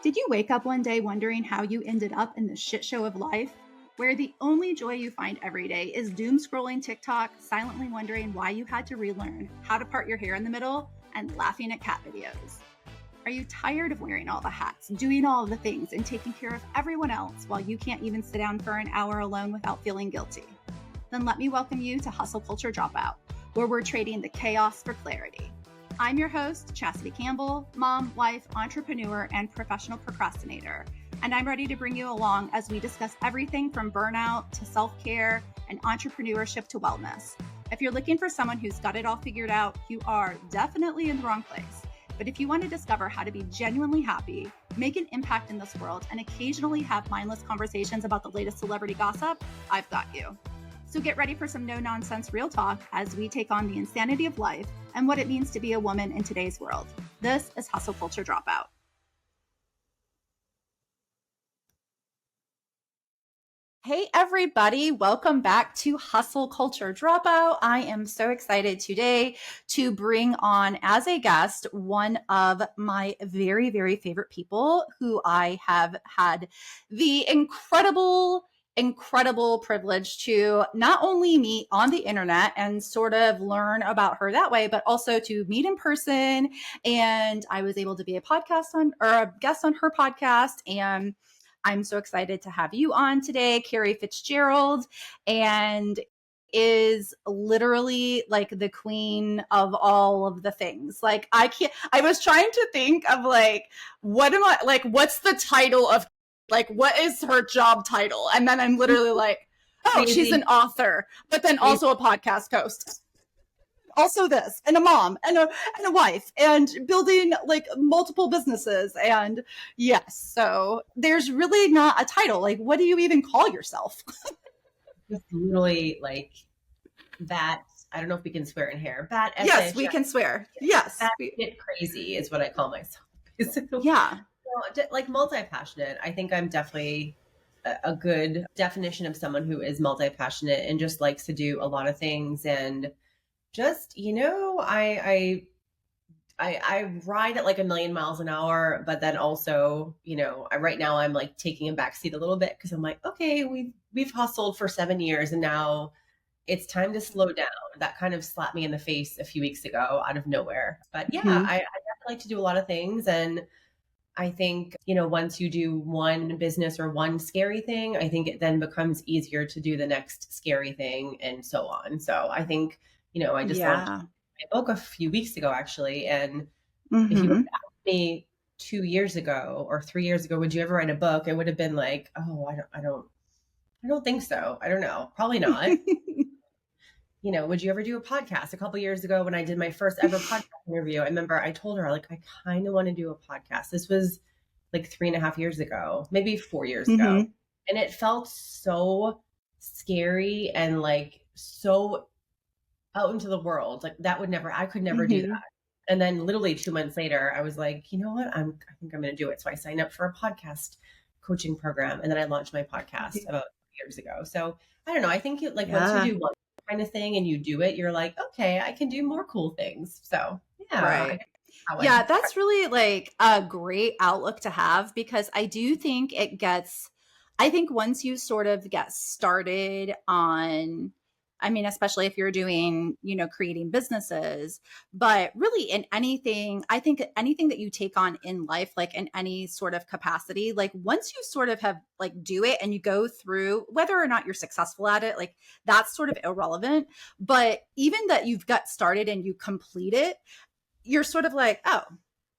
Did you wake up one day wondering how you ended up in the shit show of life, where the only joy you find every day is doom scrolling TikTok, silently wondering why you had to relearn how to part your hair in the middle, and laughing at cat videos? Are you tired of wearing all the hats, doing all of the things, and taking care of everyone else while you can't even sit down for an hour alone without feeling guilty? Then let me welcome you to Hustle Culture Dropout, where we're trading the chaos for clarity. I'm your host, Chastity Campbell, mom, wife, entrepreneur, and professional procrastinator. And I'm ready to bring you along as we discuss everything from burnout to self-care and entrepreneurship to wellness. If you're looking for someone who's got it all figured out, you are definitely in the wrong place. But if you want to discover how to be genuinely happy, make an impact in this world, and occasionally have mindless conversations about the latest celebrity gossip, I've got you. So get ready for some no-nonsense real talk as we take on the insanity of life and what it means to be a woman in today's world. This is Hustle Culture Dropout. Hey everybody, welcome back to Hustle Culture Dropout. I am so excited today to bring on as a guest one of my very, very favorite people who I have had the incredible privilege to not only meet on the internet and sort of learn about her that way, but also to meet in person. And I was able to be a guest on her podcast. And I'm so excited to have you on today, Kerrie Fitzgerald, and is literally like the queen of all of the things. Like I was trying to think of what's the title of, like, what is her job title? And then I'm literally like, oh, crazy. She's an author, but then also a podcast host. Also this, and a mom, and a wife, and building like multiple businesses. And yes, so there's really not a title. Like, what do you even call yourself? Just literally like that. I don't know if we can swear in here. Bat. Yes, we can swear. Yes. Get crazy is what I call myself. Yeah. Like multi-passionate. I think I'm definitely a good definition of someone who is multi-passionate and just likes to do a lot of things. And just, I ride at like 1,000,000 miles an hour, but then also, right now I'm like taking a backseat a little bit because I'm like, okay, we've hustled for 7 years and now it's time to slow down. That kind of slapped me in the face a few weeks ago out of nowhere. But yeah, I definitely like to do a lot of things. And I think, once you do one business or one scary thing, I think it then becomes easier to do the next scary thing and so on. So I think, I just launched my book a few weeks ago, actually. And if you would ask me 2 years ago or 3 years ago, would you ever write a book? It would have been like, oh, I don't think so. I don't know. Probably not. Would you ever do a podcast? A couple years ago when I did my first ever podcast interview, I remember I told her, like, I kind of want to do a podcast. This was like 3.5 years ago, maybe 4 years ago. And it felt so scary and like so out into the world. Like I could never do that. And then literally 2 months later, I was like, you know what? I think I'm going to do it. So I signed up for a podcast coaching program. And then I launched my podcast about 3 years ago. So I don't know. I think once you do one kind of thing and you do it, you're like, okay, I can do more cool things. So yeah. Right. Yeah, that's really like a great outlook to have, because I do think I think once you sort of get started on, especially if you're doing, creating businesses, but really in anything, I think anything that you take on in life, like in any sort of capacity, like once you sort of have like do it and you go through, whether or not you're successful at it, like that's sort of irrelevant. But even that you've got started and you complete it, you're sort of like, oh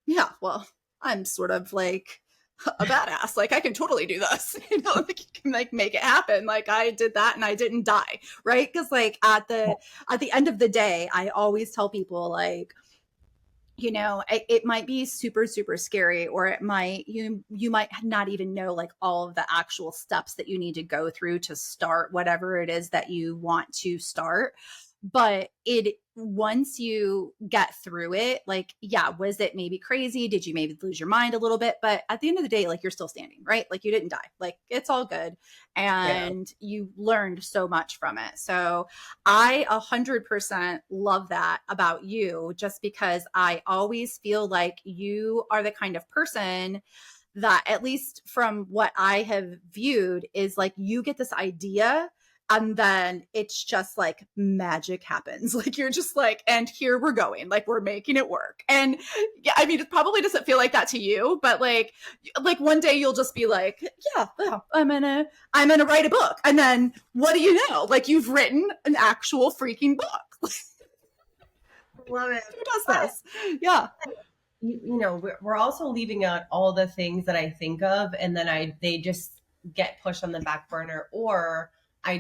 yeah, well, I'm sort of like a badass. Like I can totally do this, like you can like make it happen. Like I did that and I didn't die. Right. Cause like at the end of the day, I always tell people like, it might be super, super scary, or it might, you might not even know like all of the actual steps that you need to go through to start whatever it is that you want to start. But once you get through it, like, yeah, was it maybe crazy? Did you maybe lose your mind a little bit? But at the end of the day, like you're still standing, right? Like you didn't die, like it's all good. And you learned so much from it. So I 100% love that about you, just because I always feel like you are the kind of person that, at least from what I have viewed, is like you get this idea and then it's just like magic happens. Like you're just like, and here we're going, like we're making it work. And yeah, I mean, it probably doesn't feel like that to you, but like one day you'll just be like, yeah, well, I'm gonna write a book. And then what do you know? Like you've written an actual freaking book. Love it. Who does this? Yeah. You know, we're also leaving out all the things that I think of, and then they just get pushed on the back burner, or I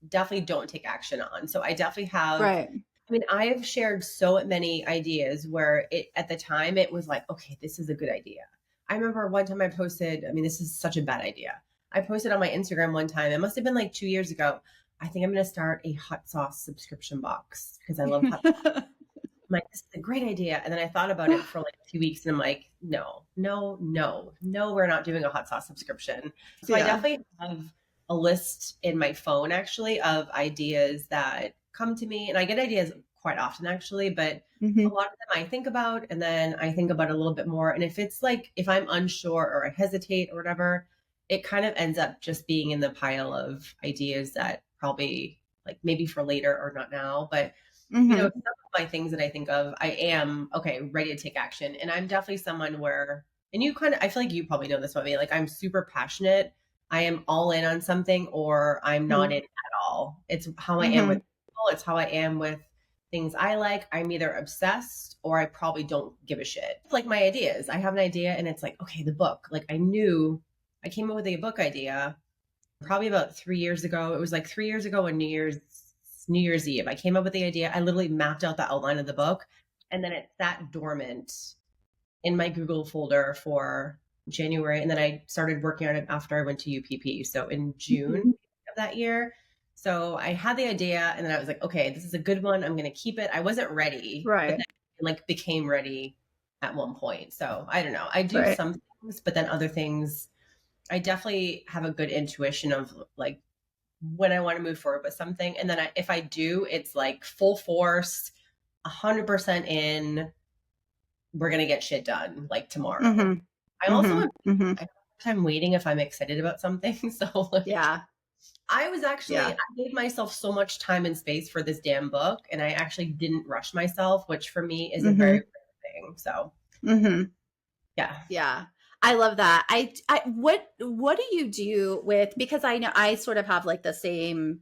definitely don't take action on. So I definitely have, Right. I mean, I have shared so many ideas where at the time it was like, okay, this is a good idea. I remember one time I posted, I mean, this is such a bad idea. I posted on my Instagram one time, it must have been like 2 years ago. I think I'm going to start a hot sauce subscription box because I love hot sauce. I'm like, this is a great idea. And then I thought about it for like 2 weeks and I'm like, no, we're not doing a hot sauce subscription. So I definitely have a list in my phone actually of ideas that come to me. And I get ideas quite often actually, but a lot of them I think about and then I think about it a little bit more. And if it's like, if I'm unsure or I hesitate or whatever, it kind of ends up just being in the pile of ideas that probably like maybe for later or not now, but you know, some of my things that I think of, I am ready to take action. And I'm definitely someone where, and you kind of, I feel like you probably know this about me. Like I'm super passionate. I am all in on something or I'm not in at all. It's how I am with people. It's how I am with things I like. I'm either obsessed or I probably don't give a shit. Like my ideas, I have an idea and it's like, okay, the book, like I knew I came up with a book idea probably about 3 years ago. It was like 3 years ago on New Year's Eve. I came up with the idea. I literally mapped out the outline of the book and then it sat dormant in my Google folder for January. And then I started working on it after I went to UPP. So in June of that year. So I had the idea and then I was like, okay, this is a good one. I'm going to keep it. I wasn't ready, Right. but then like became ready at one point. So I don't know. I do some things, but then other things, I definitely have a good intuition of like when I want to move forward with something. And then if I do, it's like full force, 100% in, we're going to get shit done like tomorrow. I also I'm waiting if I'm excited about something. So like, I was actually, I gave myself so much time and space for this damn book. And I actually didn't rush myself, which for me is a very rare thing. So yeah. I love that. What do you do with, because I know I sort of have like the same,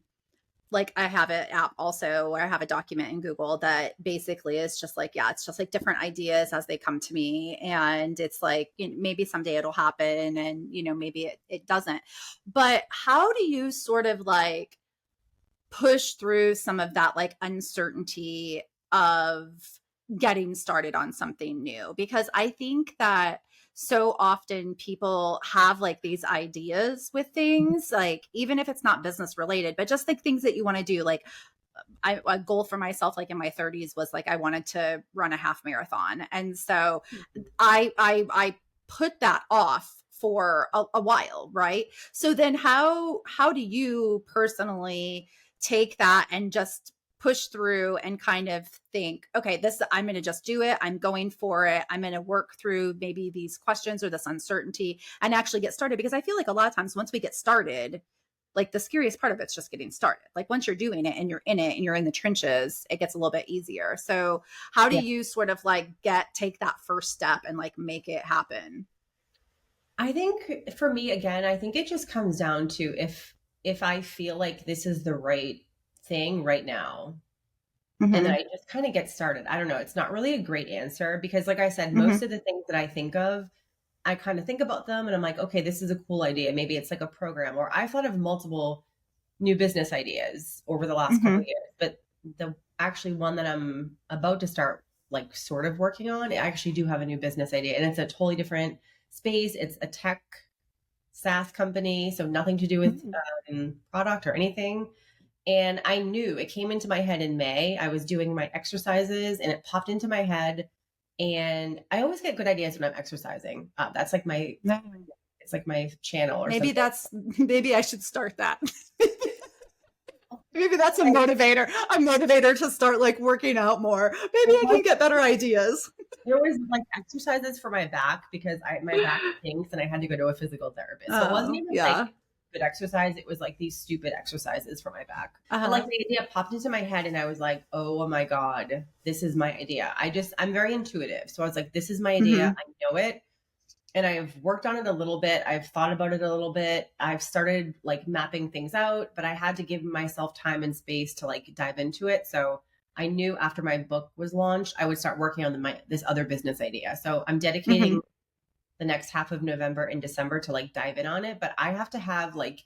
like I have an app also where I have a document in Google that basically is just like, it's just like different ideas as they come to me. And it's like, you know, maybe someday it'll happen and, you know, maybe it doesn't. But how do you sort of like push through some of that like uncertainty of getting started on something new? Because I think that so often people have like these ideas with things, like even if it's not business related, but just like things that you want to do. Like a goal for myself, like in my 30s, was like I wanted to run a half marathon, and so I put that off for a while, right? So then how do you personally take that and just push through and kind of think, okay, I'm going to just do it. I'm going for it. I'm going to work through maybe these questions or this uncertainty and actually get started. Because I feel like a lot of times once we get started, like the scariest part of it's just getting started. Like once you're doing it and you're in it and you're in the trenches, it gets a little bit easier. So how do you sort of like take that first step and like make it happen? I think for me, again, I think it just comes down to if I feel like this is the right thing right now, and then I just kind of get started. I don't know. It's not really a great answer because like I said, most of the things that I think of, I kind of think about them and I'm like, okay, this is a cool idea. Maybe it's like a program, or I've thought of multiple new business ideas over the last couple of years, but the actually one that I'm about to start like sort of working on, I actually do have a new business idea and it's a totally different space. It's a tech SaaS company, so nothing to do with product or anything. And I knew it came into my head in May. I was doing my exercises and it popped into my head. And I always get good ideas when I'm exercising. That's like it's like my channel or maybe something. maybe I should start that. Maybe that's a motivator. A motivator to start like working out more. Maybe I can get better ideas. There was like exercises for my back because my back stinks and I had to go to a physical therapist. So it wasn't Oh, even yeah. like good exercise. It was like these stupid exercises for my back. But like Uh-huh. the idea popped into my head and I was like, oh my God, this is my idea. I'm very intuitive. So I was like, this is my idea. Hmm. I know it. And I've worked on it a little bit. I've thought about it a little bit. I've started like mapping things out, but I had to give myself time and space to like dive into it. So I knew after my book was launched, I would start working on this other business idea. So I'm Hmm. dedicating the next half of November and December to like dive in on it, but I have to have like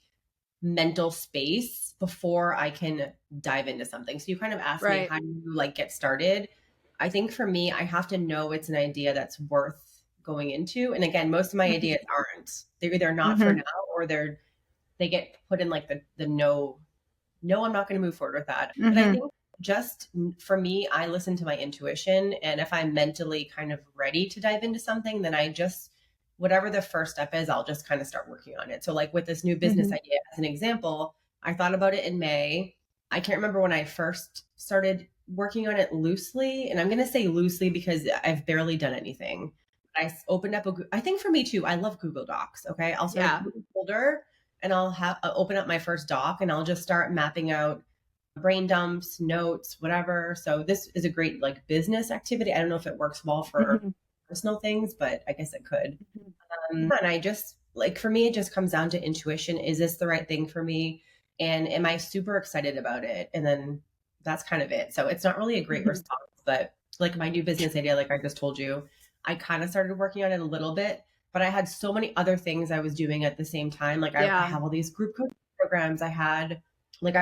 mental space before I can dive into something. So you kind of asked me, Right. how do you like get started? I think for me, I have to know it's an idea that's worth going into. And again, most of my ideas aren't. They're either not for Hmm. now or they get put in like the no, I'm not going to move forward with that. But I Hmm. think just for me, I listen to my intuition. And if I'm mentally kind of ready to dive into something, then I just, whatever the first step is, I'll just kind of start working on it. So, like with this new business Hmm. idea, as an example, I thought about it in May. I can't remember when I first started working on it loosely. And I'm going to say loosely because I've barely done anything. I opened up I think for me too, I love Google Docs. Okay. I'll start a Yeah. Google folder and I'll open up my first doc and I'll just start mapping out brain dumps, notes, whatever. So this is a great like business activity. I don't know if it works well for Hmm. personal things, but I guess it could. And I just like for me, it just comes down to intuition. Is this the right thing for me? And am I super excited about it? And then that's kind of it. So it's not really a great Hmm. response, but like my new business idea, like I just told you, I kind of started working on it a little bit, but I had so many other things I was doing at the same time. Like I Yeah. have all these group coaching programs. I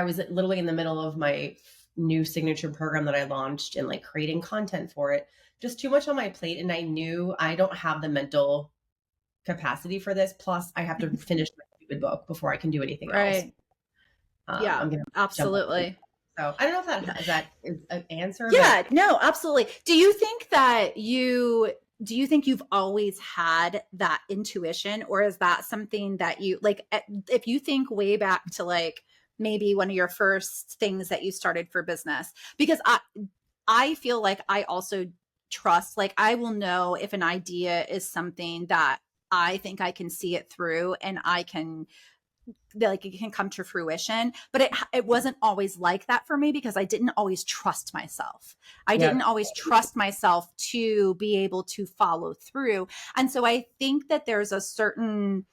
was literally in the middle of my new signature program that I launched and like creating content for it. Just too much on my plate. And I knew I don't have the mental capacity for this. Plus, I have to finish my stupid book before I can do anything else. Right. Yeah. I'm going to jump up. Absolutely. So I don't know if that is an answer, but Yeah, no, absolutely. Do you think you've always had that intuition, or is that something that you like if you think way back to like maybe one of your first things that you started for business? Because I feel like I also trust, like I will know if an idea is something that I think I can see it through and I can like it can come to fruition, but it wasn't always like that for me because I didn't always trust myself. I yeah, didn't always trust myself to be able to follow through. And so I think that there's a certain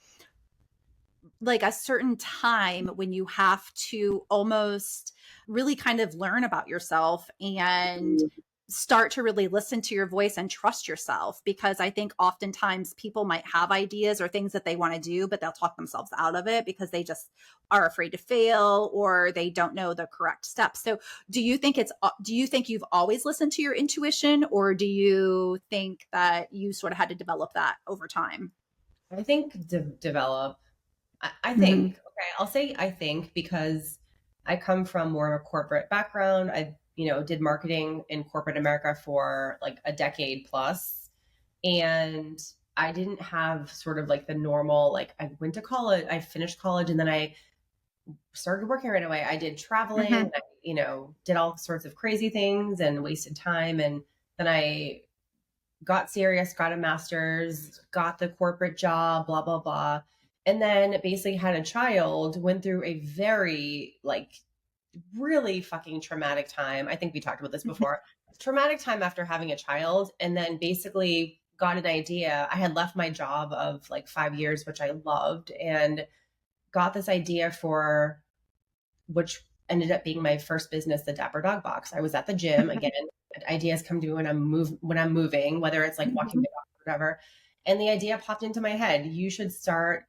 time when you have to almost really kind of learn about yourself and start to really listen to your voice and trust yourself, because I think oftentimes people might have ideas or things that they want to do, but they'll talk themselves out of it because they just are afraid to fail or they don't know the correct steps. So do you think you've always listened to your intuition, or do you think that you sort of had to develop that over time? I think develop. I think, Hmm. okay, I'll say I think because I come from more of a corporate background. I, did marketing in corporate America for like a decade plus, and I didn't have sort of like the normal, like I went to college, I finished college, and then I started working right away. I did traveling, Hmm. and I, did all sorts of crazy things and wasted time. And then I got serious, got a master's, got the corporate job, blah, blah, blah. And then basically had a child, went through a very, like, really fucking traumatic time. I think we talked about this before. Traumatic time after having a child. And then basically got an idea. I had left my job of like 5 years, which I loved, and got this idea for which ended up being my first business, the Dapper Dog Box. I was at the gym again. Ideas come to me when I'm moving, whether it's like walking Hmm. the dog or whatever. And the idea popped into my head: you should start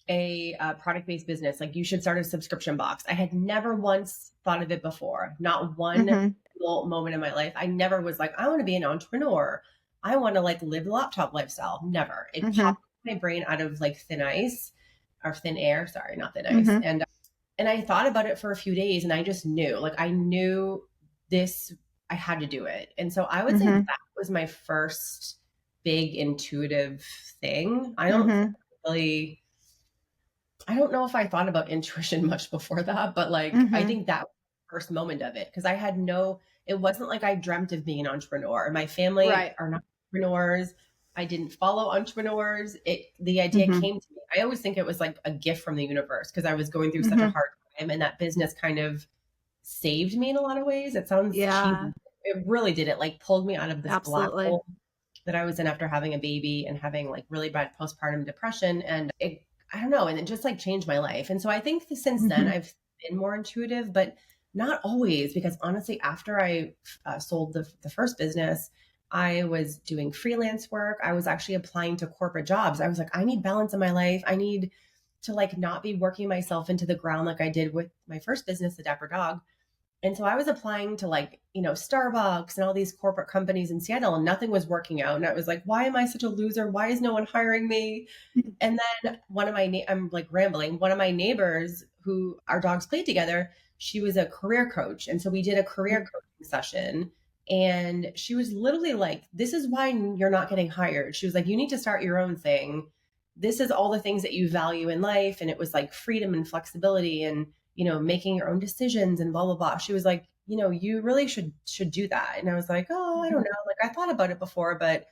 a product based business. Like you should start a subscription box. I had never once thought of it before. Not one Hmm. single moment in my life. I never was like, I want to be an entrepreneur. I want to like live the laptop lifestyle. Never. It Hmm. popped in my brain out of like thin ice or thin air. Sorry, not thin ice. Hmm. And I thought about it for a few days and I just knew, like, I knew this, I had to do it. And so I would say Hmm. that was my first big intuitive thing. Hmm. I don't know if I thought about intuition much before that, but like, I Hmm. think that was first moment of it because I had it wasn't like I dreamt of being an entrepreneur. My family Right. are not entrepreneurs. I didn't follow entrepreneurs. The idea Hmm. came to me. I always think it was like a gift from the universe because I was going through such a Hmm. hard time, and that business kind of saved me in a lot of ways. It sounds Yeah, cheesy. It really did. It like pulled me out of this black absolutely. hole that I was in after having a baby and having like really bad postpartum depression. And I don't know, and it just like changed my life. And so I think that since then Hmm. I've been more intuitive, but not always, because honestly, after I sold the first business, I was doing freelance work. I was actually applying to corporate jobs. I was like, I need balance in my life. I need to like not be working myself into the ground like I did with my first business, the Dapper Dog. And so I was applying to like, Starbucks and all these corporate companies in Seattle, and nothing was working out. And I was like, why am I such a loser? Why is no one hiring me? And then I'm like rambling. One of my neighbors who our dogs played together, she was a career coach. And so we did a career coaching session. And she was literally like, this is why you're not getting hired. She was like, you need to start your own thing. This is all the things that you value in life. And it was like freedom and flexibility and, making your own decisions and blah, blah, blah. She was like, you really should do that. And I was like, oh, I don't know. Like I thought about it before, but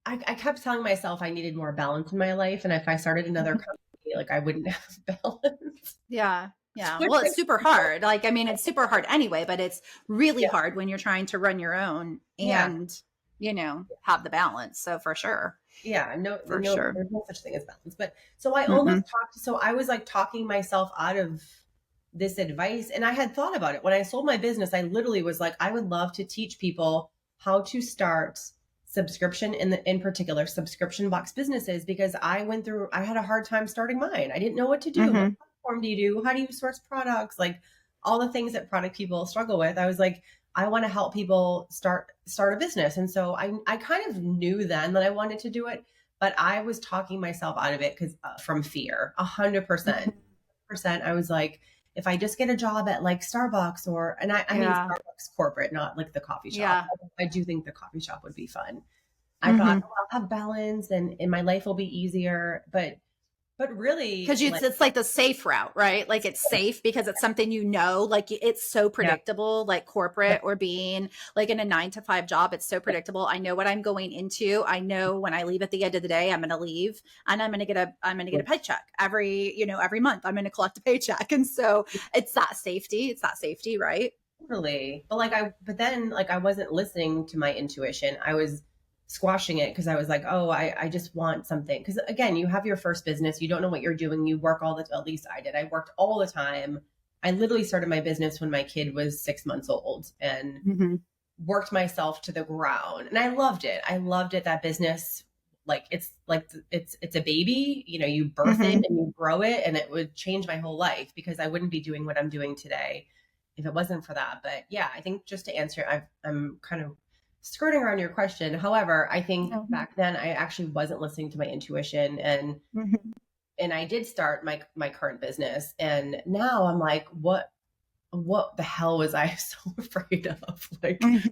I kept telling myself I needed more balance in my life. And if I started another company, like I wouldn't have balance. Yeah. Yeah. Which Well, it's makes super hard. Like, I mean, it's super hard anyway, but it's really yeah, hard when you're trying to run your own yeah, and, have the balance. So for sure. yeah. For No, sure. there's no such thing as balance. But so I almost Mm-mm. talked. So I was like talking myself out of this advice, and I had thought about it when I sold my business. I literally was like, I would love to teach people how to start subscription in particular subscription box businesses because I had a hard time starting mine. I didn't know what to do. What Mm-hmm. platform do you do? How do you source products? Like all the things that product people struggle with. I was like, I want to help people start a business. And so I kind of knew then that I wanted to do it, but I was talking myself out of it because from fear, 100%. I was like, if I just get a job at like Starbucks and I mean Yeah. Starbucks corporate, not like the coffee shop. Yeah. I do think the coffee shop would be fun. I thought, Mm-hmm. oh, I'll have balance and my life will be easier. But really, Because it's like the safe route, right? Like it's safe because it's something like it's so yeah, predictable, like corporate or being like in a 9 to 5 job. It's so predictable. I know what I'm going into. I know when I leave at the end of the day, I'm going to leave and I'm going to get a paycheck every month. I'm going to collect a paycheck. And so it's that safety. It's that safety, right? totally. But then like I wasn't listening to my intuition. I was squashing it because I was like, oh, I just want something. Because again, you have your first business, you don't know what you're doing. You work at least I did. I worked all the time. I literally started my business when my kid was 6 months old and Mm-hmm. worked myself to the ground. And I loved it. I loved it. That business, it's a baby, you birth it Mm-hmm. and you grow it, and it would change my whole life because I wouldn't be doing what I'm doing today if it wasn't for that. But yeah, I think just to answer, I'm kind of skirting around your question. However, I think back then I actually wasn't listening to my intuition, Mm-hmm. and I did start my current business, and now I'm like, what the hell was I so afraid of? Like, Mm-hmm.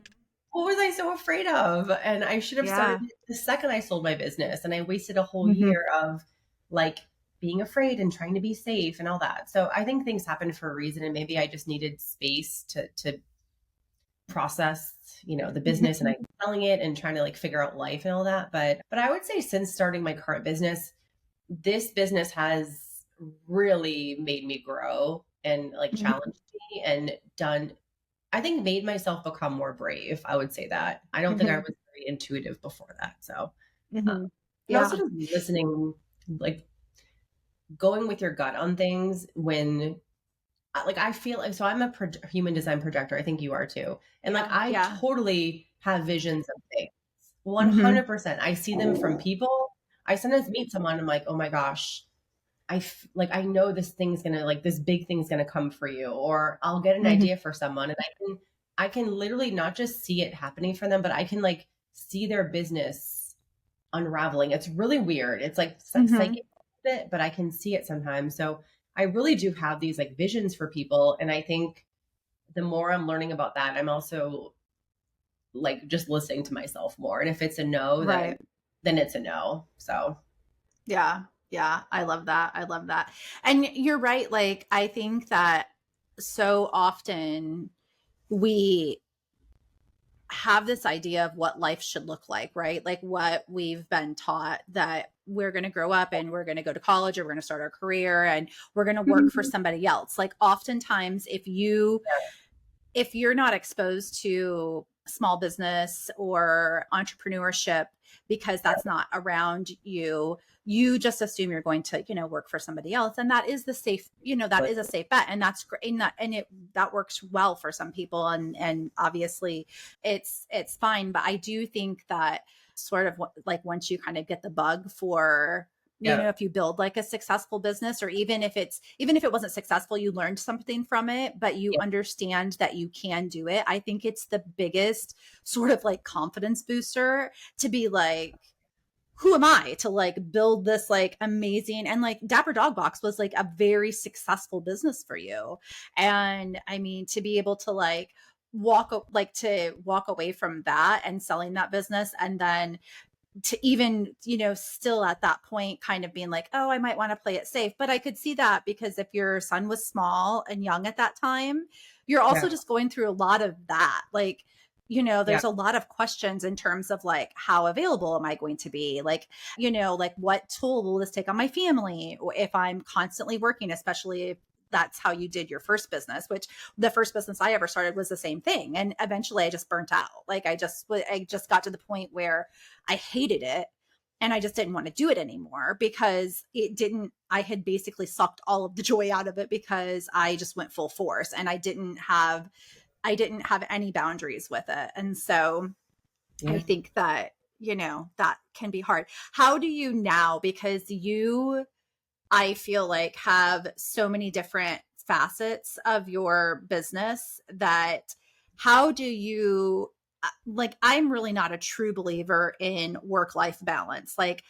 what was I so afraid of? And I should have started Yeah. it the second I sold my business. And I wasted a whole Mm-hmm. year of like being afraid and trying to be safe and all that. So I think things happen for a reason. And maybe I just needed space to process, the business, and I selling it and trying to like figure out life and all that. But I would say since starting my current business, this business has really made me grow and like challenged me and I think made myself become more brave. I would say that. I don't think I Mm-hmm. was very intuitive before that. So, uh, Mm-hmm. and also Yeah. just listening, like going with your gut on things when, like, I feel like, so I'm a human design projector. I think you are too. And like, Yeah. I Yeah. totally have visions of things. Mm-hmm. 100%. I see them from people. I sometimes meet someone. I'm like, oh my gosh, like I know this big thing's gonna come for you, or I'll get an Mm-hmm. idea for someone, and I can literally not just see it happening for them, but I can like see their business unraveling. It's really weird. It's like Mm-hmm. psychic a bit, but I can see it sometimes. So I really do have these like visions for people, and I think the more I'm learning about that, I'm also like just listening to myself more. And if it's a no, then Right. it's a no. So Yeah. Yeah. I love that. I love that. And you're right. Like, I think that so often we have this idea of what life should look like, right? Like what we've been taught that we're going to grow up and we're going to go to college or we're going to start our career and we're going to work for Mhm. somebody else. Like oftentimes if you're not exposed to small business or entrepreneurship because that's not around you, you just assume you're going to, work for somebody else. And that is the safe, that is a safe bet. And that's great. That works well for some people. And obviously it's fine. But I do think that sort of like once you kind of get the bug for, Yeah. if you build like a successful business, or even if it wasn't successful, you learned something from it, but you Yeah. understand that you can do it. I think it's the biggest sort of like confidence booster to be like, who am I to like build this like amazing, and like Dapper Dog Box was like a very successful business for you. And I mean, to be able to like walk away from that and selling that business, and then to even, still at that point kind of being like, oh, I might want to play it safe. But I could see that because if your son was small and young at that time, you're also Yeah. just going through a lot of that. Like, Yeah. there's a lot of questions in terms of like, how available am I going to be? Like, like what toll will this take on my family if I'm constantly working, especially if that's how you did your first business, which the first business I ever started was the same thing. And eventually I just burnt out. Like I just got to the point where I hated it and I just didn't want to do it anymore because I had basically sucked all of the joy out of it because I just went full force and I didn't have any boundaries with it. And so I Yeah. think that, that can be hard. How do you now? Because I feel like have so many different facets of your business that how do you like I'm really not a true believer in work life balance. Like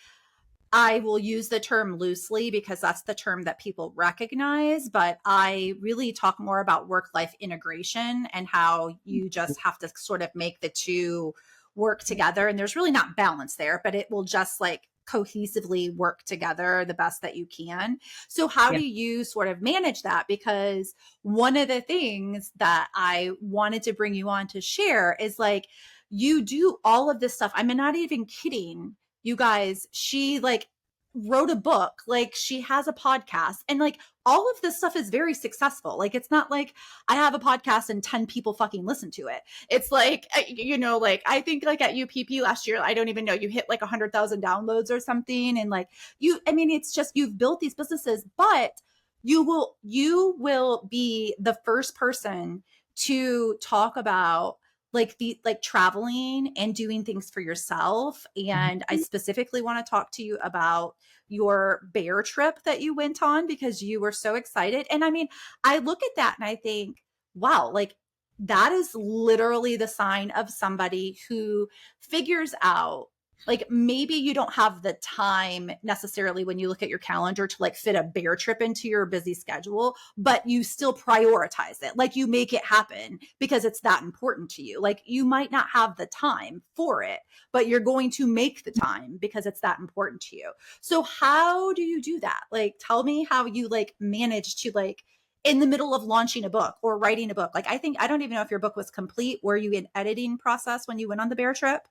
I will use the term loosely because that's the term that people recognize, but I really talk more about work life integration and how you just have to sort of make the two work together. And there's really not balance there, but it will just like cohesively work together the best that you can. So, how Yeah. do you sort of manage that? Because one of the things that I wanted to bring you on to share is like, you do all of this stuff. I'm not even kidding you guys. She like wrote a book, like she has a podcast, and like all of this stuff is very successful. Like it's not like I have a podcast and 10 people fucking listen to it. It's like like I think like at UPP last year, I don't even know, you hit like 100,000 downloads or something. And like it's just you've built these businesses, but you will be the first person to talk about like the like traveling and doing things for yourself. And I Mhm. specifically want to talk to you about your bear trip that you went on because you were so excited. And I mean, I look at that and I think, wow, like that is literally the sign of somebody who figures out, like maybe you don't have the time necessarily when you look at your calendar to like fit a bear trip into your busy schedule, but you still prioritize it. Like you make it happen because it's that important to you. Like you might not have the time for it, but you're going to make the time because it's that important to you. So how do you do that? Like tell me how you like manage to like in the middle of launching a book or writing a book. Like I don't even know if your book was complete. Were you in editing process when you went on the bear trip?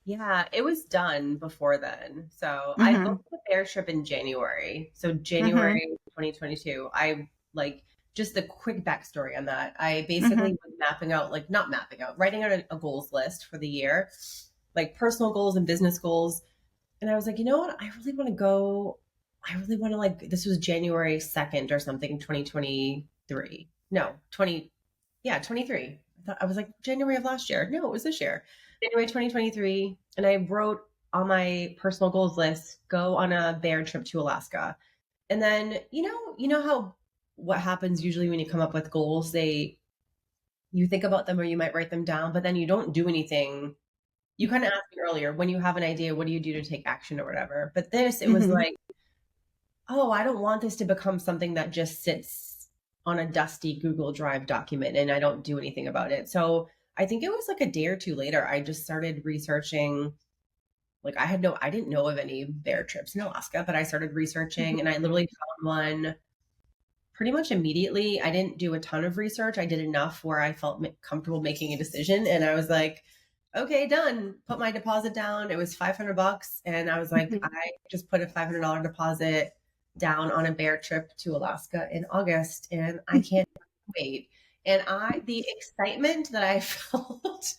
Yeah, it was done before then. So I Mhm. booked the bear trip in January. So Mhm. January 2022. I like just the quick backstory on that. I basically Mhm. was mapping out, like not mapping out, writing out a goals list for the year, like personal goals and business goals. And I was like, you know what? I really want to go. I really want to like, this was January 2nd or something, 2023. No, 20, yeah, 23. I was like, January of last year. No, it was this year. January 2023. And I wrote on my personal goals list, go on a bear trip to Alaska. And then, you know how what happens usually when you come up with goals, you think about them or you might write them down, but then you don't do anything. You kind of asked me earlier, when you have an idea, what do you do to take action or whatever? But this, it was Mhm. like, oh, I don't want this to become something that just sits on a dusty Google Drive document and I don't do anything about it. So I think it was like a day or two later, I just started researching. Like I didn't know of any bear trips in Alaska, but I started researching and I literally found one pretty much immediately. I didn't do a ton of research. I did enough where I felt comfortable making a decision. And I was like, okay, done. Put my deposit down. It was $500. And I was like, Mhm. I just put a $500 deposit down on a bear trip to Alaska in August. And I can't wait. And the excitement that I felt,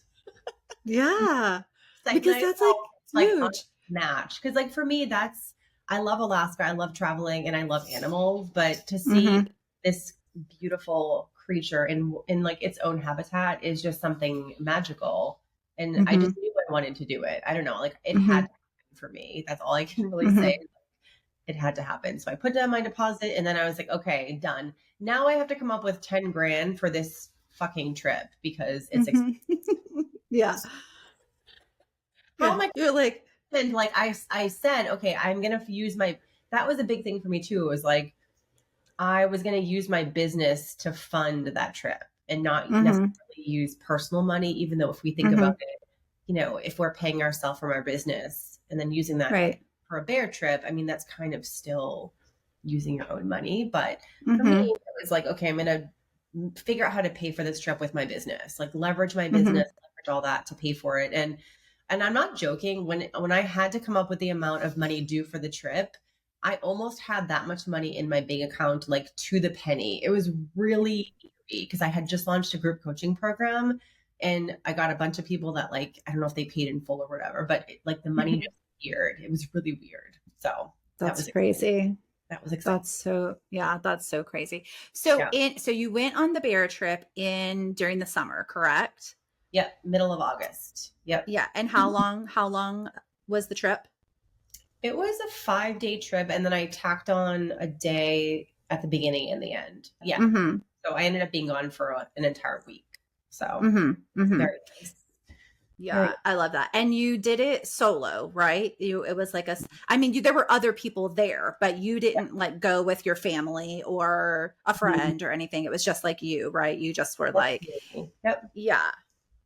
Yeah. excitement Because I that's like felt, like huge. unmatched. Cause like for me, I love Alaska. I love traveling and I love animals, but to see Hmm. this beautiful creature in like its own habitat is just something magical. And I Hmm. just knew I wanted to do it. I don't know, like it had Hmm. to happen for me. That's all I can really say. Hmm. It had to happen. So I put down my deposit and then I was like, okay, done. Now I have to come up with 10 grand for this fucking trip because it's Hmm. expensive. Yeah. How Yeah. am I You're like, and like I said, okay, I'm gonna use my that was a big thing for me too. It was like I was gonna use my business to fund that trip and not necessarily hmm. use personal money, even though if we think about Hmm. it, if we're paying ourselves from our business and then using that Right. for a bear trip, I mean that's kind of still using your own money. But for me, Hmm. it was like, okay, I'm gonna figure out how to pay for this trip with my business, like leverage my business, Hmm. leverage all that to pay for it. And I'm not joking, when I had to come up with the amount of money due for the trip, I almost had that much money in my bank account, like to the penny. It was really eerie because I had just launched a group coaching program and I got a bunch of people that like, I don't know if they paid in full or whatever, but like the money Hmm. just appeared. It was really weird. So that That's was exciting. crazy. That was exciting. That's so, yeah, that's so crazy. So Yeah. so you went on the bear trip in during the summer, correct? Yep. Middle of August. Yep. Yeah. And how long was the trip? It was a 5-day trip, and then I tacked on a day at the beginning and the end. Yeah. Hmm. So I ended up being gone for an entire week. So Hmm. Hmm. very nice. Very Yeah, I love that. And you did it solo, right? It was like I mean, there were other people there, but you yeah. didn't like go with your family or a Mhm. friend or anything. It was just like you, right? You just were Just like, me. Yep. yeah,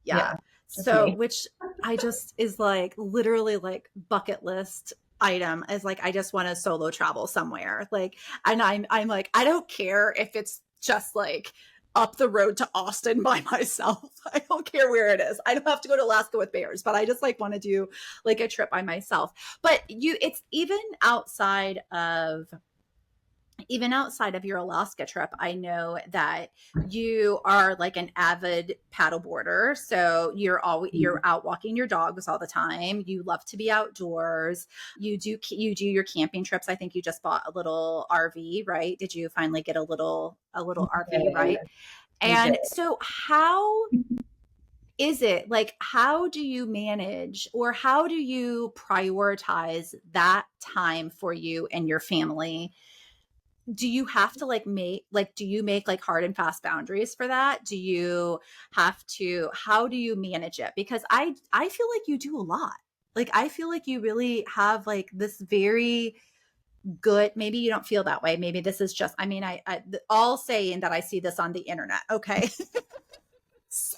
yeah. Yeah. Just So, me. which I just is like literally like bucket list item is like I just want to solo travel somewhere. Like, and I'm like I don't care if it's just like up the road to Austin by myself. I don't care where it is. I don't have to go to Alaska with bears, but I just like want to do like a trip by myself. But it's even outside of your Alaska trip, I know that you are like an avid paddleboarder. So you're Mhm. out walking your dogs all the time. You love to be outdoors. You do your camping trips. I think you just bought a little RV, right? Did you finally get a little RV, And right? we did. And so how is it like how do you manage or how do you prioritize that time for you and your family? Do you have to do you make like hard and fast boundaries for that? Do you have to how do you manage it? Because I feel like you do a lot. Like I feel like you really have like this very good, maybe you don't feel that way. Maybe this is just I mean all saying that I see this on the internet. Okay. So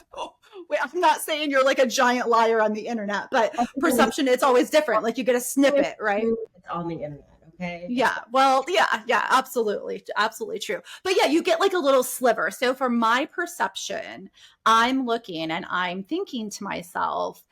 wait, I'm not saying you're like a giant liar on the internet, but perception it's always different. Like you get a snippet, right? It's on the internet. Okay. It's Yeah. fine. Well, yeah, yeah, absolutely. Absolutely true. But yeah, you get like a little sliver. So for my perception, I'm looking and I'm thinking to myself,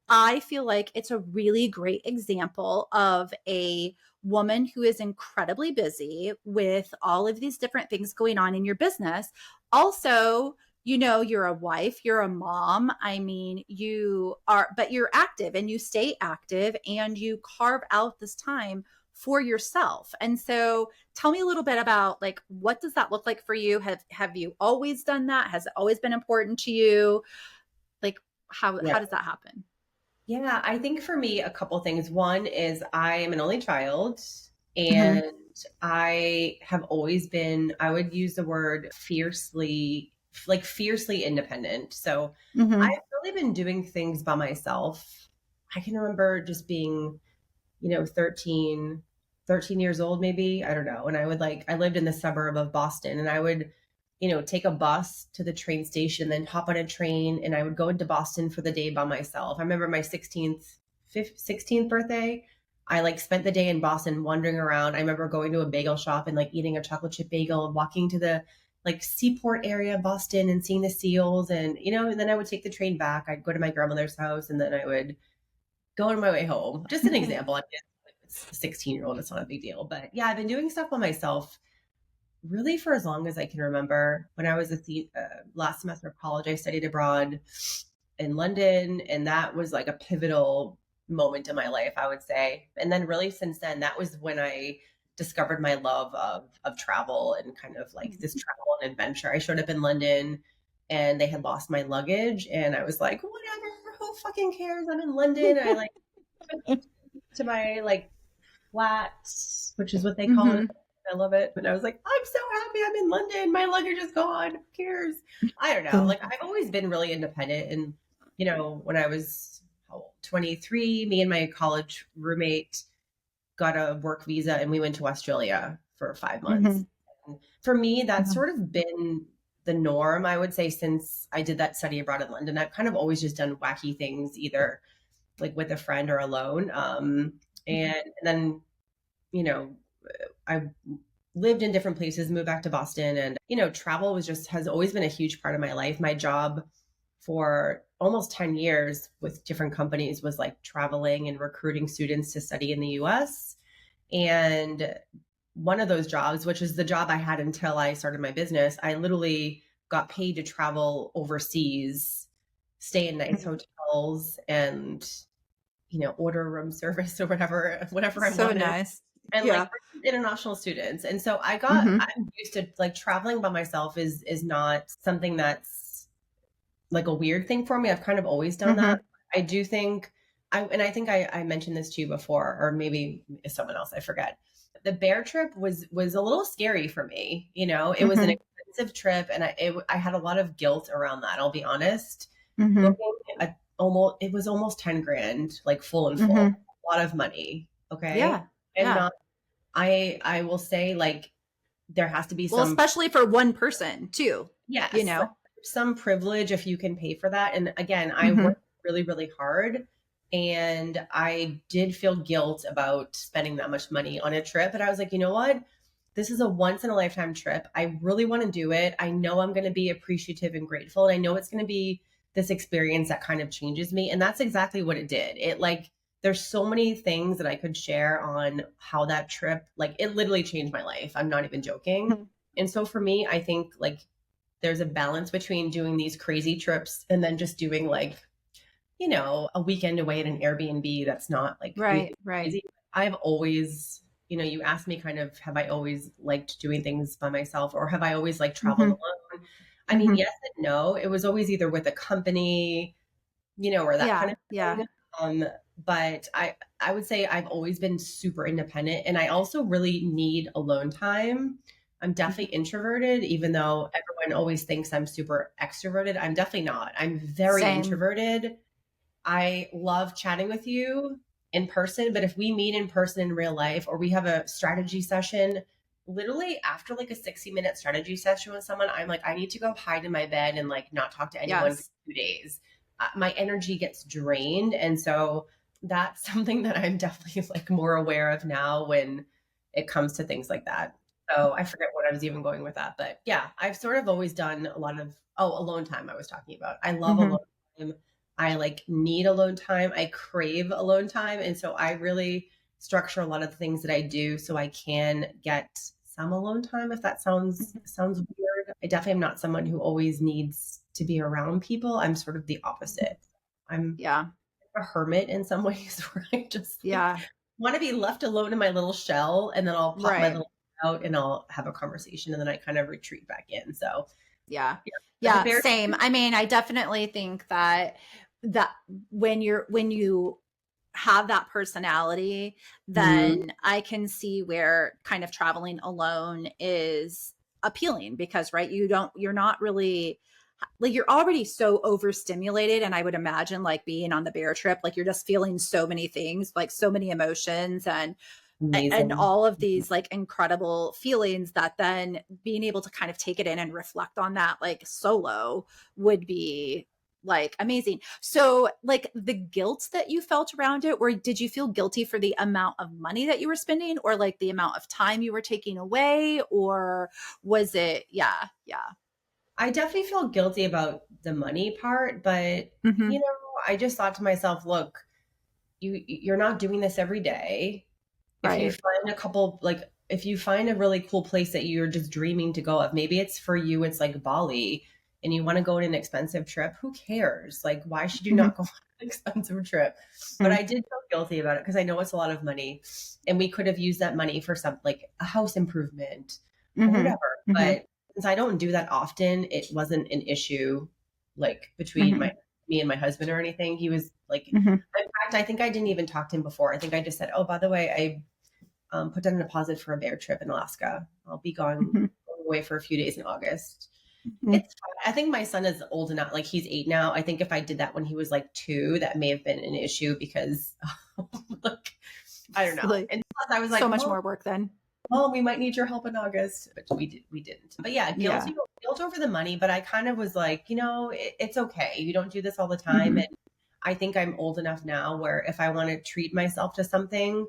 I feel like it's a really great example of a woman who is incredibly busy with all of these different things going on in your business. Also, you're a wife, you're a mom. I mean, but you're active and you stay active and you carve out this time for yourself. And so tell me a little bit about like what does that look like for you? Have you always done that? Has it always been important to you? Like how Yeah. does that happen? Yeah. I think for me, a couple things. One is I am an only child Hmm. and I have always been, I would use the word fiercely independent. So Hmm. I've really been doing things by myself. I can remember just being 13 years old, maybe. I don't know. And I lived in the suburb of Boston and I would, take a bus to the train station, then hop on a train and I would go into Boston for the day by myself. I remember my 16th birthday. I like spent the day in Boston wandering around. I remember going to a bagel shop and like eating a chocolate chip bagel and walking to the like seaport area of Boston and seeing the seals. And, and then I would take the train back. I'd go to my grandmother's house and then I would go on my way home. Just an example. I mean, it's a 16-year-old. It's not a big deal. But yeah, I've been doing stuff by myself really for as long as I can remember. When I was last semester of college, I studied abroad in London, and that was like a pivotal moment in my life, I would say. And then really since then, that was when I discovered my love of travel and kind of like this travel and adventure. I showed up in London and they had lost my luggage and I was like, whatever, who fucking cares? I'm in London. I like to my like flat, which is what they call it. I love it. And I was like, I'm so happy I'm in London. My luggage is gone. Who cares? I don't know. Like I've always been really independent. And, when I was 23, me and my college roommate got a work visa and we went to Australia for 5 months. And for me, that's sort of been the norm, I would say, since I did that study abroad in London. I've kind of always just done wacky things, either like with a friend or alone. And then, I lived in different places, moved back to Boston, and, travel has always been a huge part of my life. My job for almost 10 years with different companies was like traveling and recruiting students to study in the US. And one of those jobs, which is the job I had until I started my business, I literally got paid to travel overseas, stay in nice hotels and, order room service or whatever I wanted. So nice. And like international students. And so I'm used to like traveling by myself is not something that's like a weird thing for me. I've kind of always done that. I do think I think I mentioned this to you before, or maybe someone else, I forget. The bear trip was a little scary for me. It was an expensive trip and I had a lot of guilt around that. I'll be honest. It was almost 10 grand, like full and full, a lot of money. Okay. Yeah. And I will say like there has to be some, especially for one person too. Yes. Some privilege if you can pay for that. And again, I worked really, really hard and I did feel guilt about spending that much money on a trip. But I was like, you know what? This is a once in a lifetime trip. I really want to do it. I know I'm going to be appreciative and grateful. And I know it's going to be this experience that kind of changes me. And that's exactly what it did. It like, there's so many things that I could share on how that trip, like it literally changed my life. I'm not even joking. And so for me, I think like there's a balance between doing these crazy trips and then just doing like, a weekend away at an Airbnb that's not like right. crazy. I've always, you asked me kind of, have I always liked doing things by myself or have I always like traveled alone? I mean, yes and no. It was always either with a company, or that kind of thing. But I would say I've always been super independent and I also really need alone time. I'm definitely introverted, even though everyone always thinks I'm super extroverted. I'm definitely not. I'm very introverted. I love chatting with you in person, but if we meet in person in real life or we have a strategy session, literally after like a 60-minute strategy session with someone, I'm like, I need to go hide in my bed and like not talk to anyone for 2 days. My energy gets drained. And so that's something that I'm definitely like more aware of now when it comes to things like that. So I forget what I was even going with that, but yeah, I've sort of always done a lot of, alone time I was talking about. I love alone time. I like need alone time. I crave alone time. And so I really structure a lot of the things that I do so I can get some alone time. If that sounds weird, I definitely am not someone who always needs to be around people. I'm sort of the opposite. I'm a hermit in some ways where I just want to be left alone in my little shell and then I'll pop my little out and I'll have a conversation and then I kind of retreat back in. So yeah, same. I mean, I definitely think that when you have that personality, then I can see where kind of traveling alone is appealing because, right, you're not really like, you're already so overstimulated. And I would imagine like being on the bear trip, like you're just feeling so many things, like so many emotions and all of these like incredible feelings that then being able to kind of take it in and reflect on that like solo would be like amazing. So like the guilt that you felt around it, or did you feel guilty for the amount of money that you were spending, or like the amount of time you were taking away, or was it, yeah, yeah. I definitely feel guilty about the money part, but Mm-hmm. I just thought to myself, look, you're not doing this every day. If you Right. find a couple, like if you find a really cool place that you're just dreaming to go of, maybe it's for you, it's like Bali and you want to go on an expensive trip, who cares? Like, why should you Mm-hmm. not go on an expensive trip? But I did feel guilty about it because I know it's a lot of money and we could have used that money for some like a house improvement or Mm-hmm. whatever. Mm-hmm. But since I don't do that often, it wasn't an issue like between Mm-hmm. my me and my husband or anything. He was like, in Mm-hmm. fact, I think I didn't even talk to him before. I think I just said, "Oh, by the way, I put down a deposit for a bear trip in Alaska. I'll be Mm-hmm. going away for a few days in August." Mm-hmm. It's fine. I think my son is old enough, like he's 8 now. I think if I did that when he was like 2, that may have been an issue because like I don't know. Like And plus I was so like, much more work then. Mom, we might need your help in August, but we didn't. But yeah, Yeah. guilt over the money. But I kind of was like, it's okay. You don't do this all the time, Mm-hmm. and I think I'm old enough now where if I want to treat myself to something,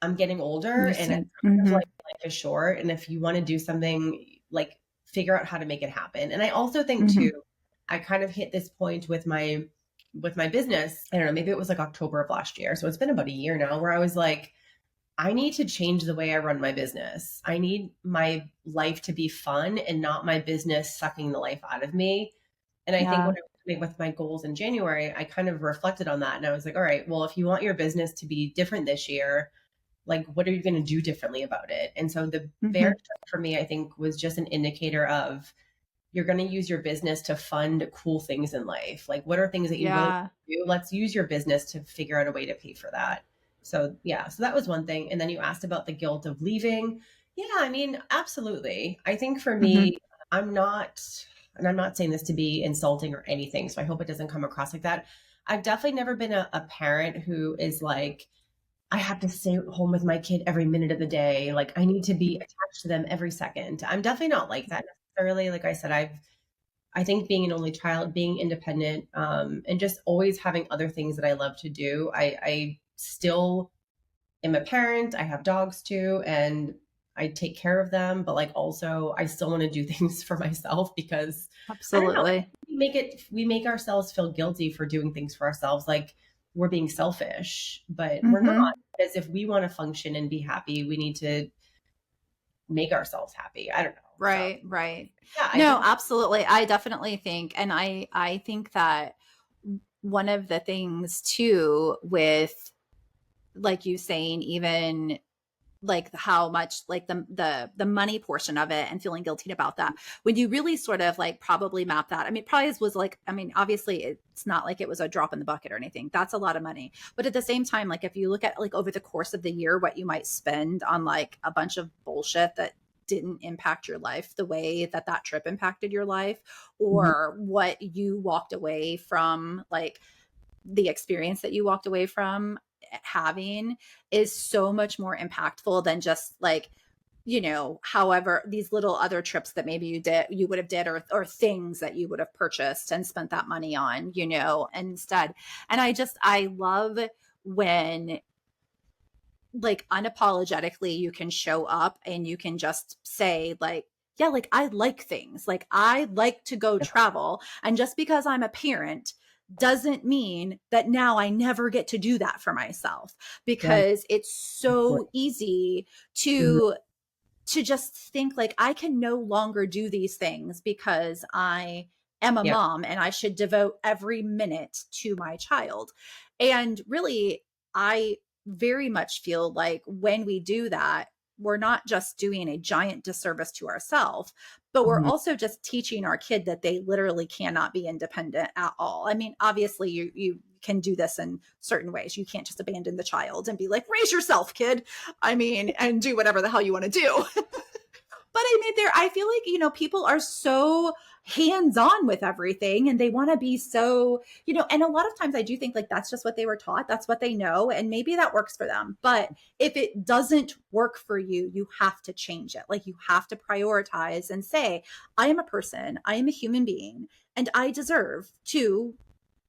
I'm getting older, You and it's said, kind of mm-hmm. like life is short. And if you want to do something, like figure out how to make it happen. And I also think Mm-hmm. too, I kind of hit this point with my business. I don't know, maybe it was like October of last year. So it's been about a year now where I was like, I need to change the way I run my business. I need my life to be fun and not my business sucking the life out of me. And I think Yeah. when I was doing with my goals in January, I kind of reflected on that and I was like, all right, well, if you want your business to be different this year, like what are you going to do differently about it? And so the bear Mm-hmm. trip for me, I think was just an indicator of you're going to use your business to fund cool things in life. Like what are things that you really Yeah. do? Let's use your business to figure out a way to pay for that. So yeah, so that was one thing. And then you asked about the guilt of leaving. Yeah, I mean, absolutely. I think for Mm-hmm. me, I'm not, and I'm not saying this to be insulting or anything, so I hope it doesn't come across like that. I've definitely never been a parent who is like, I have to stay home with my kid every minute of the day. Like I need to be attached to them every second. I'm definitely not like that necessarily. Like I said, I think being an only child, being independent, and just always having other things that I love to do. I still am a parent. I have dogs too, and I take care of them. But like also, I still want to do things for myself because I don't know. Absolutely. We make ourselves feel guilty for doing things for ourselves, like we're being selfish, but we're not. Mm-hmm. Because if we want to function and be happy, we need to make ourselves happy. I don't know. So Right, right. yeah, I No, think absolutely. I definitely think, and I think that one of the things too with like you saying, even like how much like the money portion of it and feeling guilty about that, when you really sort of like probably map that, I mean, probably was like, I mean, obviously it's not like it was a drop in the bucket or anything, that's a lot of money, but at the same time, like if you look at like over the course of the year what you might spend on like a bunch of bullshit that didn't impact your life the way that that trip impacted your life, Mhm. or what you walked away from, like the experience that you walked away from having, is so much more impactful than just like, however these little other trips that maybe you would have did, or things that you would have purchased and spent that money on, instead. And I love when like unapologetically you can show up and you can just say like, yeah, like I like things, like I like to go travel, and just because I'm a parent doesn't mean that now I never get to do that for myself, Yeah. because it's so easy Mhm. to just think like I can no longer do these things because I am a Yeah. mom and I should devote every minute to my child. And really, I very much feel like when we do that, we're not just doing a giant disservice to ourselves, but we're Mhm. also just teaching our kid that they literally cannot be independent at all. I mean, obviously you can do this in certain ways. You can't just abandon the child and be like, raise yourself, kid. I mean, and do whatever the hell you want to do. But I mean, I feel like, people are so hands-on with everything, and they want to be so, and a lot of times I do think like that's just what they were taught, that's what they know, and maybe that works for them. But if it doesn't work for you, you have to change it. Like you have to prioritize and say, I am a person, I am a human being, and I deserve to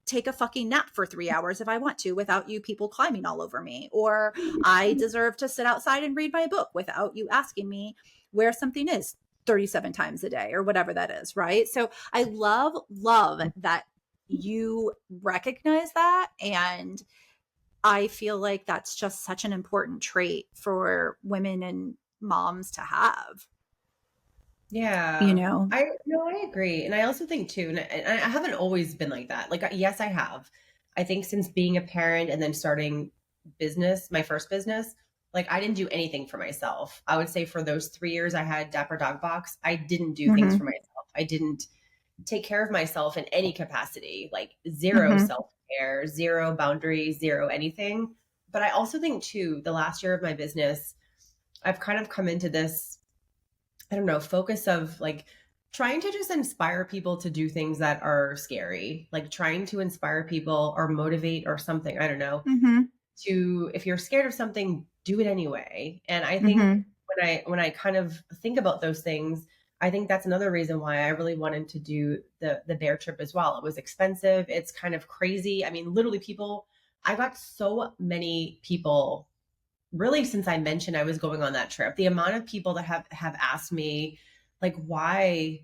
take a fucking nap for 3 hours if I want to without you people climbing all over me. Or I deserve to sit outside and read my book without you asking me where something is 37 times a day or whatever that is. Right. So I love that you recognize that. And I feel like that's just such an important trait for women and moms to have, you Yeah. know? I no, I agree. And I also think too, and I haven't always been like that. Like, yes, I have. I think since being a parent and then starting business, my first business, like I didn't do anything for myself. I would say for those 3 years I had Dapper Dog Box, I didn't do things for Mm-hmm. myself. I didn't take care of myself in any capacity, like zero Mm-hmm. self-care, zero boundaries, zero anything. But I also think too, the last year of my business, I've kind of come into this, I don't know, focus of like trying to just inspire people to do things that are scary, like trying to inspire people or motivate or something. I don't know. Mm-hmm. To if you're scared of something, do it anyway. And I think Mm-hmm. when I kind of think about those things, I think that's another reason why I really wanted to do the bear trip as well. It was expensive. It's kind of crazy. I mean, literally people, I got so many people really since I mentioned I was going on that trip, the amount of people that have asked me like why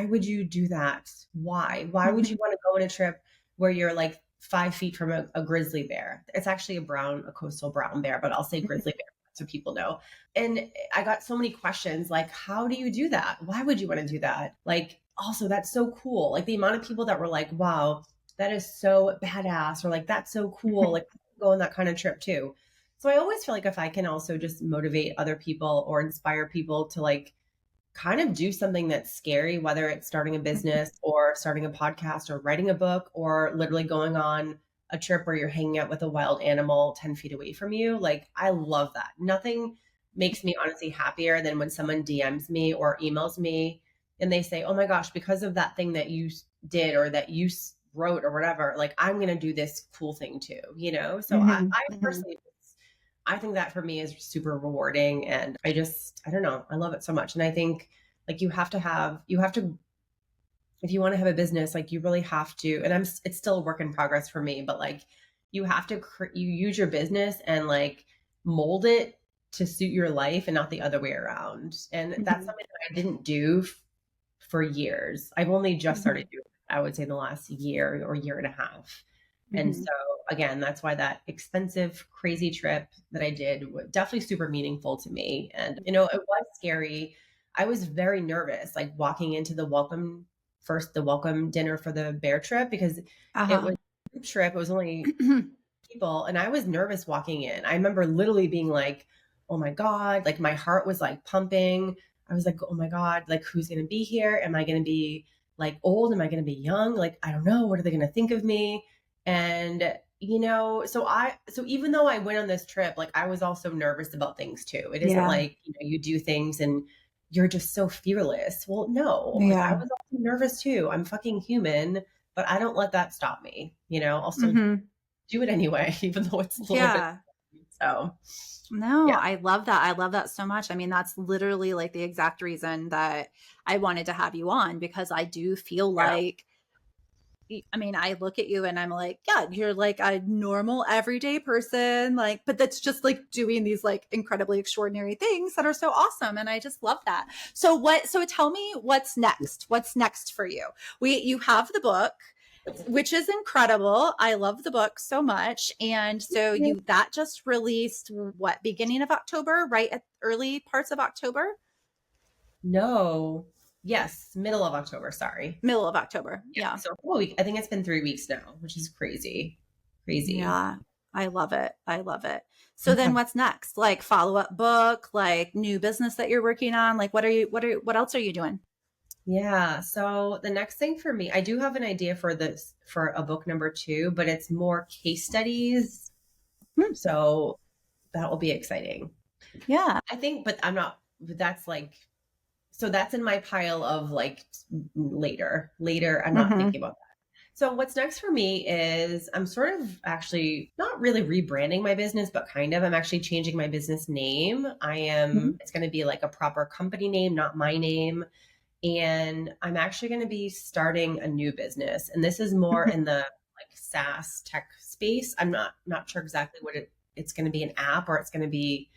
would you do that? Why would you Mm-hmm. want to go on a trip where you're like 5 feet from a grizzly bear? It's actually a coastal brown bear, but I'll say grizzly bear so people know. And I got so many questions like, how do you do that? Why would you want to do that? Like, also, that's so cool. Like the amount of people that were like, wow, that is so badass, or like, that's so cool. Like, go on that kind of trip too. So I always feel like if I can also just motivate other people or inspire people to like kind of do something that's scary, whether it's starting a business or starting a podcast or writing a book or literally going on a trip where you're hanging out with a wild animal 10 feet away from you, like I love that. Nothing makes me honestly happier than when someone DMs me or emails me and they say, oh my gosh, because of that thing that you did or that you wrote or whatever, like I'm going to do this cool thing too, you know? So Mm-hmm. I Mm-hmm. personally I think that for me is super rewarding. And I don't know, I love it so much. And I think like you have to, if you want to have a business, like you really have to, and it's still a work in progress for me, but like you have to, you use your business and like mold it to suit your life and not the other way around. And that's Mm-hmm. something that I didn't do for years. I've only just Mm-hmm. started doing it, I would say the last year or year and a half. And Mm-hmm. so again, that's why that expensive, crazy trip that I did was definitely super meaningful to me. And it was scary. I was very nervous, like walking into the welcome dinner for the bear trip because it Uh-huh. was a group trip. It was only people, and I was nervous walking in. I remember literally being like, "Oh my god!" Like my heart was like pumping. I was like, "Oh my god!" Like who's going to be here? Am I going to be like old? Am I going to be young? Like I don't know. What are they going to think of me? And so even though I went on this trip, like I was also nervous about things too. It isn't Yeah. like you do things and you're just so fearless. Well, no, like I Yeah. was also nervous too. I'm fucking human, but I don't let that stop me. I'll still Mm-hmm. do it anyway, even though it's a little bit. Yeah. So, No, yeah, I love that. I love that so much. I mean, that's literally like the exact reason that I wanted to have you on, because I do feel yeah, like, I mean, I look at you and I'm like, yeah, you're like a normal everyday person, like, but that's just like doing these like incredibly extraordinary things that are so awesome. And I just love that. So tell me what's next? What's next for you? You have the book, which is incredible. I love the book so much. And so that just released what, beginning of October, right at early parts of October? no, yes, middle of October. Sorry. Middle of October. Yeah, Yeah. so a week. I think it's been 3 weeks now, which is crazy, crazy. Yeah, I love it. I love it. So then what's next? Like follow-up book, like new business that you're working on? Like what else are you doing? Yeah. So the next thing for me, I do have an idea for a book number two, but it's more case studies. Hmm. So that will be exciting. Yeah. I think, but I'm not, but that's like so that's in my pile of like later. I'm not Mm-hmm. thinking about that. So what's next for me is I'm sort of actually not really rebranding my business, but kind of. I'm actually changing my business name. It's going to be like a proper company name, not my name. And I'm actually going to be starting a new business. And this is more Mm-hmm. in the like SaaS tech space. I'm not sure exactly what it's going to be, an app, or it's going to be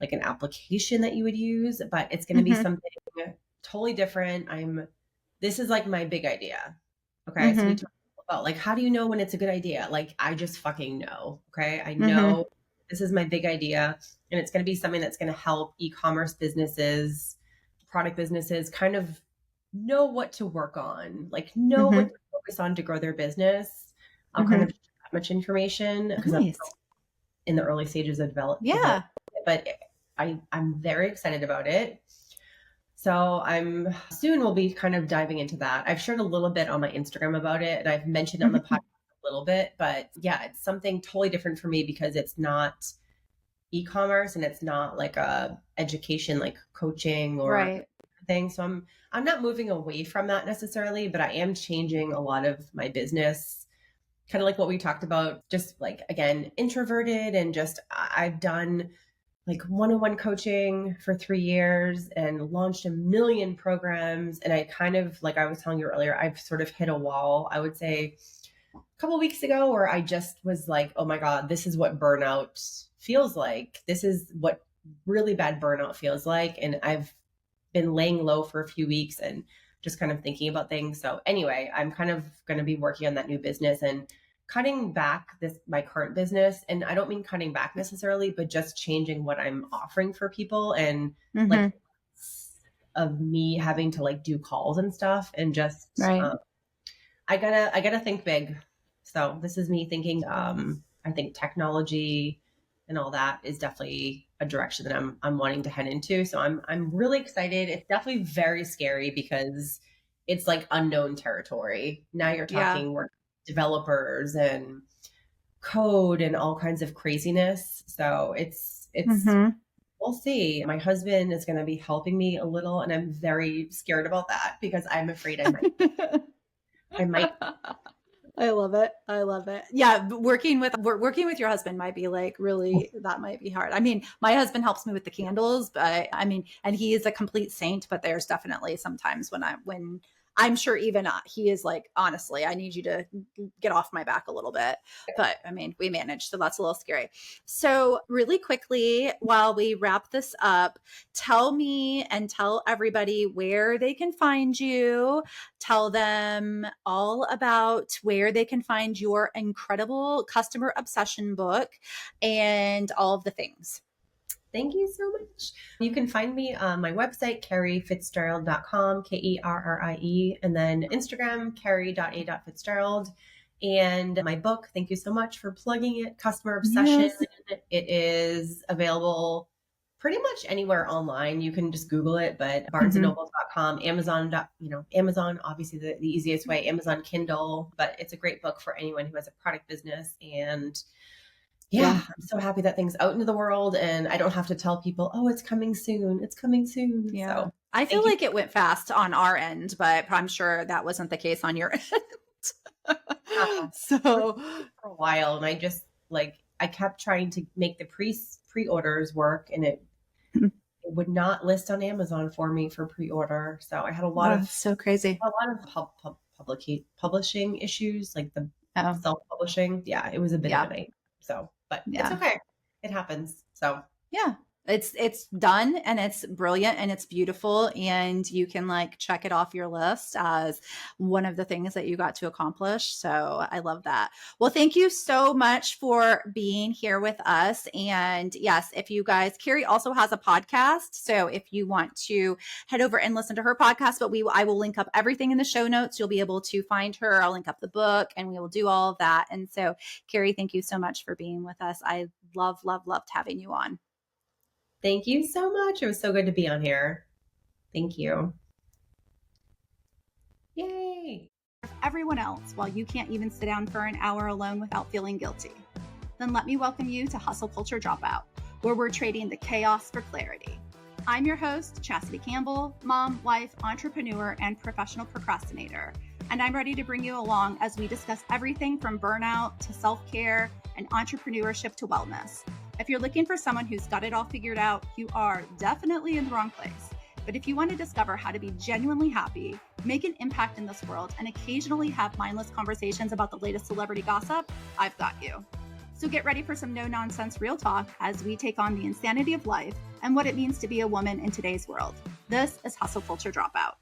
like an application that you would use, but it's going to be Mm-hmm. something totally different. This is like my big idea. Okay. So we Mm-hmm. talked about like, how do you know when it's a good idea? Like, I just fucking know. Okay. I Mm-hmm. know this is my big idea, and it's going to be something that's going to help e-commerce businesses, product businesses kind of know what to work on, like know what Mm-hmm. to focus on to grow their business. I'll kind Mm-hmm. of share that much information because I'm Nice. in the early stages of development, Yeah. but I'm very excited about it. So I'm soon we'll be kind of diving into that. I've shared a little bit on my Instagram about it, and I've mentioned it on the Mm-hmm. podcast a little bit, but yeah, it's something totally different for me because it's not e-commerce and it's not like a education like coaching or Right. thing. So I'm not moving away from that necessarily, but I am changing a lot of my business, kind of like what we talked about, just like again, introverted, and just I've done like one-on-one coaching for 3 years and launched a million programs. And I kind of, like I was telling you earlier, I've sort of hit a wall, I would say a couple of weeks ago, where I just was like, oh my God, this is what burnout feels like. This is what really bad burnout feels like. And I've been laying low for a few weeks and just kind of thinking about things. So anyway, I'm kind of going to be working on that new business and cutting back my current business. And I don't mean cutting back necessarily, but just changing what I'm offering for people, and like Mm-hmm. of me having to like do calls and stuff, and just Right. I gotta think big. So this is me thinking. I think technology and all that is definitely a direction that I'm wanting to head into. So I'm really excited. It's definitely very scary because it's like unknown territory. Now you're Yeah. talking work developers and code and all kinds of craziness. So it's Mm-hmm. we'll see. My husband is going to be helping me a little, and I'm very scared about that because I'm afraid I might. I love it. I love it. Yeah, working with your husband might be like really, that might be hard. I mean, my husband helps me with the candles, but I mean, and he is a complete saint, but there's definitely sometimes when I'm sure even he is like, honestly, I need you to get off my back a little bit. But I mean, we manage, so that's a little scary. So, really quickly, while we wrap this up, tell me and tell everybody where they can find you. Tell them all about where they can find your incredible customer obsession book and all of the things. Thank you so much. You can find me on my website, kerriefitzgerald.com, Kerrie, and then Instagram, kerrie.a.fitzgerald. And my book, thank you so much for plugging it, Customer Obsession. Yes. It is available pretty much anywhere online. You can just Google it, but Mm-hmm. barnesandnobles.com, Amazon, Amazon, obviously the easiest way, Amazon Kindle, but it's a great book for anyone who has a product business. And Yeah. yeah, I'm so happy that thing's out into the world and I don't have to tell people, oh, it's coming soon. It's coming soon. Yeah. So I feel thank you. like it went fast on our end, but I'm sure that wasn't the case on your end. For So, a while. And I just like, I kept trying to make the pre-orders work, and it would not list on Amazon for me for pre-order. So I had oh, it's so crazy. publishing issues, like the Oh, self-publishing. Yeah, it was a bit of a yeah. night. So, but it's Yeah. okay. It happens. So Yeah. It's done and it's brilliant and it's beautiful and you can like check it off your list as one of the things that you got to accomplish. So I love that. Well, thank you so much for being here with us. And yes, if you guys, Kerrie also has a podcast. So if you want to head over and listen to her podcast, but I will link up everything in the show notes. You'll be able to find her. I'll link up the book and we will do all of that. And so Kerrie, thank you so much for being with us. I loved having you on. thank you so much. It was so good to be on here. Thank you. Yay. Everyone else while you can't even sit down for an hour alone without feeling guilty. Then let me welcome you to Hustle Culture Dropout, where we're trading the chaos for clarity. I'm your host, Chastity Campbell, mom, wife, entrepreneur, and professional procrastinator. And I'm ready to bring you along as we discuss everything from burnout to self-care and entrepreneurship to wellness. If you're looking for someone who's got it all figured out, you are definitely in the wrong place. But if you want to discover how to be genuinely happy, make an impact in this world, and occasionally have mindless conversations about the latest celebrity gossip, I've got you. So get ready for some no-nonsense real talk as we take on the insanity of life and what it means to be a woman in today's world. This is Hustle Culture Dropout.